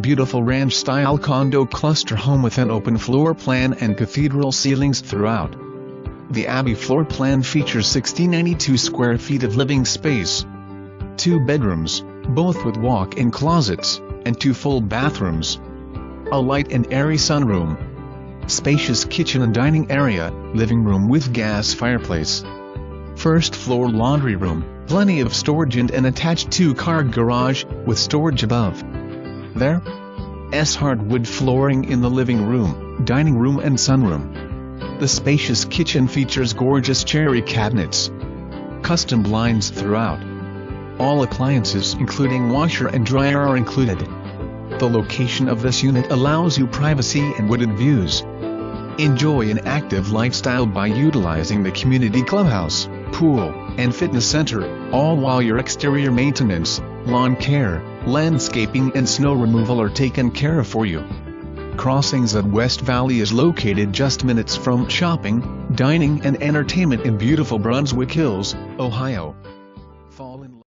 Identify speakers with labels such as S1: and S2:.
S1: beautiful ranch-style condo cluster home with an open floor plan and cathedral ceilings throughout. The Abbey floor plan features 1,692 square feet of living space, 2 bedrooms, both with walk-in closets, and 2 full bathrooms, a light and airy sunroom, spacious kitchen and dining area, living room with gas fireplace, first floor laundry room, plenty of storage and an attached 2-car garage, with storage above. There's hardwood flooring in the living room, dining room and sunroom. The spacious kitchen features gorgeous cherry cabinets, custom blinds throughout. All appliances including washer and dryer are included. The location of this unit allows you privacy and wooded views. Enjoy an active lifestyle by utilizing the community clubhouse, pool, and fitness center, all while your exterior maintenance, lawn care, landscaping and snow removal are taken care of for you. Crossings at West Valley is located just minutes from shopping, dining and entertainment in beautiful Brunswick Hills, Ohio.